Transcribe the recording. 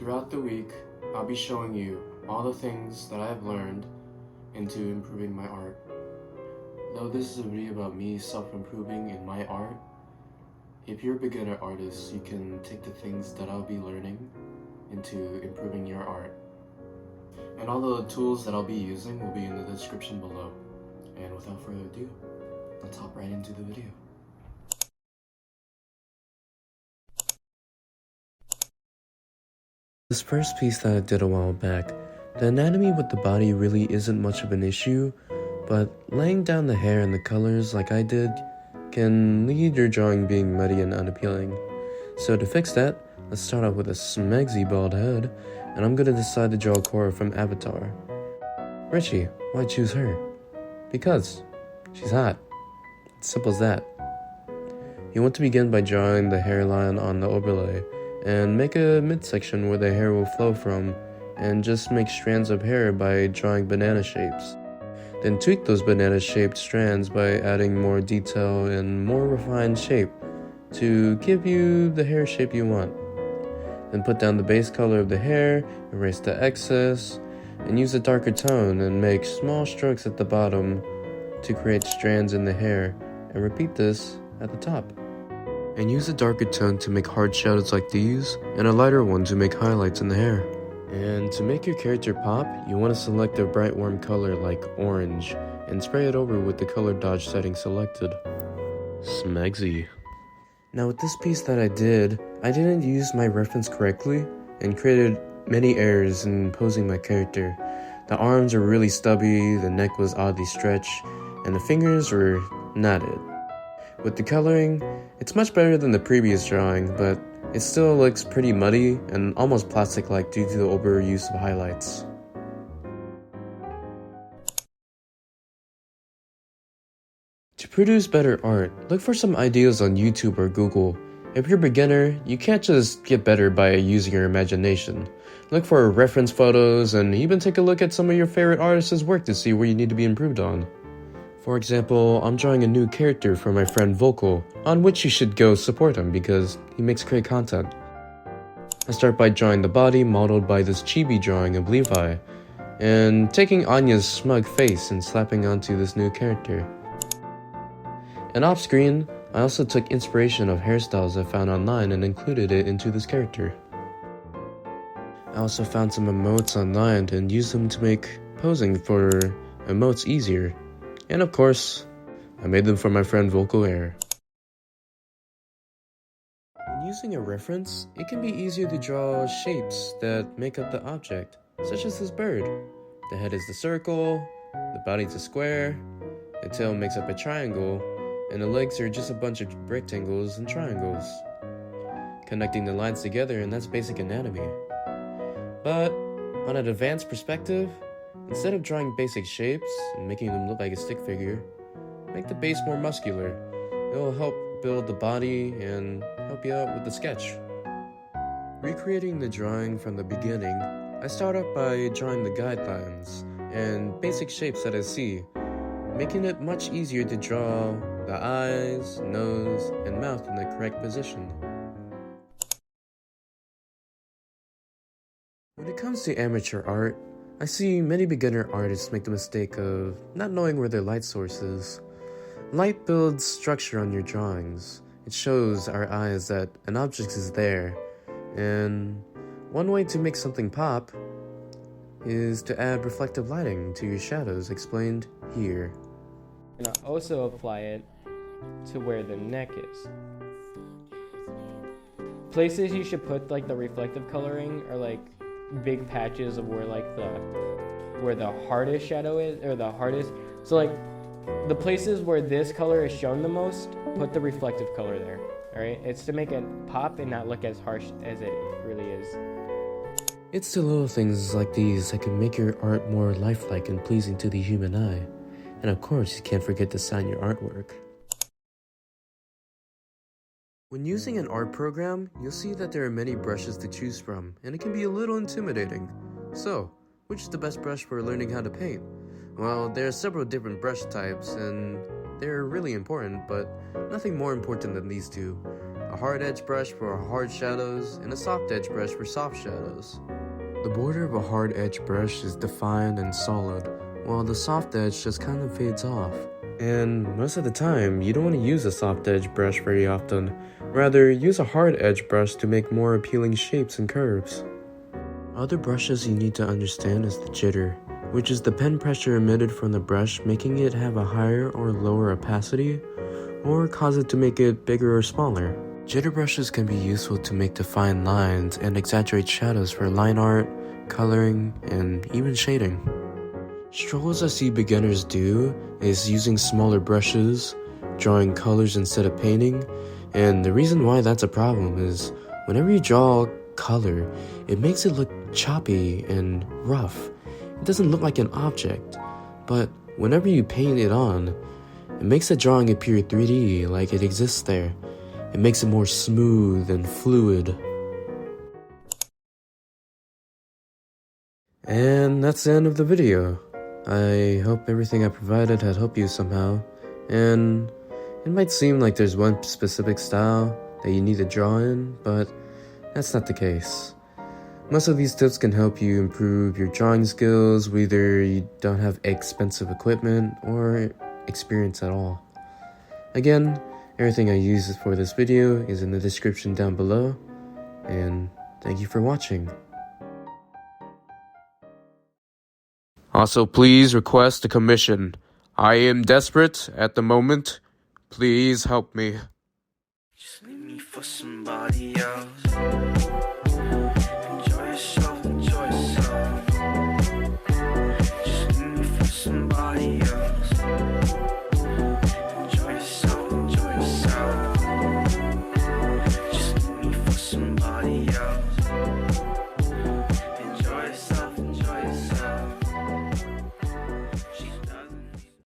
Throughout the week, I'll be showing you all the things that I have learned into improving my art. Though this is a video about me self-improving in my art, if you're a beginner artist, you can take the things that I'll be learning into improving your art. And all the tools that I'll be using will be in the description below. And without further ado, let's hop right into the video. This first piece that I did a while back, the anatomy with the body really isn't much of an issue, but laying down the hair and the colors like I did can lead your drawing being muddy and unappealing. So to fix that, let's start off with a smegsy bald head, and I'm gonna decide to draw Korra from Avatar. Richie, why choose her? Because she's hot. It's simple as that. You want to begin by drawing the hairline on the overlay, and make a midsection where the hair will flow from, and just make strands of hair by drawing banana shapes. Then tweak those banana-shaped strands by adding more detail and more refined shape to give you the hair shape you want. Then put down the base color of the hair, erase the excess, and use a darker tone and make small strokes at the bottom to create strands in the hair, and repeat this at the top. And use a darker tone to make hard shadows like these, and a lighter one to make highlights in the hair. And to make your character pop, you want to select a bright warm color like orange, and spray it over with the color dodge setting selected. Smegsy. Now with this piece that I didn't use my reference correctly, and created many errors in posing my character. The arms were really stubby, the neck was oddly stretched, and the fingers were knotted. With the coloring, it's much better than the previous drawing, but it still looks pretty muddy and almost plastic-like due to the overuse of highlights. To produce better art, look for some ideas on YouTube or Google. If you're a beginner, you can't just get better by using your imagination. Look for reference photos and even take a look at some of your favorite artists' work to see where you need to be improved on. For example, I'm drawing a new character for my friend Vocal, on which you should go support him because he makes great content. I start by drawing the body modeled by this chibi drawing of Levi, and taking Anya's smug face and slapping onto this new character. And off screen, I also took inspiration of hairstyles I found online and included it into this character. I also found some emotes online and used them to make posing for emotes easier. And of course, I made them for my friend Vocal Air. When using a reference, it can be easier to draw shapes that make up the object, such as this bird. The head is the circle, the body's a square, the tail makes up a triangle, and the legs are just a bunch of rectangles and triangles, connecting the lines together, and that's basic anatomy. But on an advanced perspective, instead of drawing basic shapes and making them look like a stick figure, make the base more muscular. It will help build the body and help you out with the sketch. Recreating the drawing from the beginning, I start off by drawing the guidelines and basic shapes that I see, making it much easier to draw the eyes, nose, and mouth in the correct position. When it comes to amateur art, I see many beginner artists make the mistake of not knowing where their light source is. Light builds structure on your drawings. It shows our eyes that an object is there, and one way to make something pop is to add reflective lighting to your shadows, explained here. And I also apply it to where the neck is. Places you should put like the reflective coloring are like big patches of where like where the hardest shadow is, or the hardest. So like the places where this color is shown the most, put the reflective color there. All right, it's to make it pop and not look as harsh as it really is. It's the little things like these that can make your art more lifelike and pleasing to the human eye. And of course, you can't forget to sign your artwork. When using an art program, you'll see that there are many brushes to choose from, and it can be a little intimidating. So, which is the best brush for learning how to paint? Well, there are several different brush types, and they're really important, but nothing more important than these two. A hard edge brush for hard shadows, and a soft edge brush for soft shadows. The border of a hard edge brush is defined and solid, while the soft edge just kind of fades off. And most of the time, you don't want to use a soft edge brush very often. Rather, use a hard edge brush to make more appealing shapes and curves. Other brushes you need to understand is the jitter, which is the pen pressure emitted from the brush, making it have a higher or lower opacity, or cause it to make it bigger or smaller. Jitter brushes can be useful to make defined lines and exaggerate shadows for line art, coloring, and even shading. Struggles I see beginners do is using smaller brushes, drawing colors instead of painting, and the reason why that's a problem is whenever you draw color, it makes it look choppy and rough. It doesn't look like an object, but whenever you paint it on, it makes the drawing appear 3D, like it exists there. It makes it more smooth and fluid. And that's the end of the video. I hope everything I provided had helped you somehow, and it might seem like there's one specific style that you need to draw in, but that's not the case. Most of these tips can help you improve your drawing skills, whether you don't have expensive equipment or experience at all. Again, everything I use for this video is in the description down below, and thank you for watching. Also, please request a commission. I am desperate at the moment. Please help me. Just leave me for somebody else.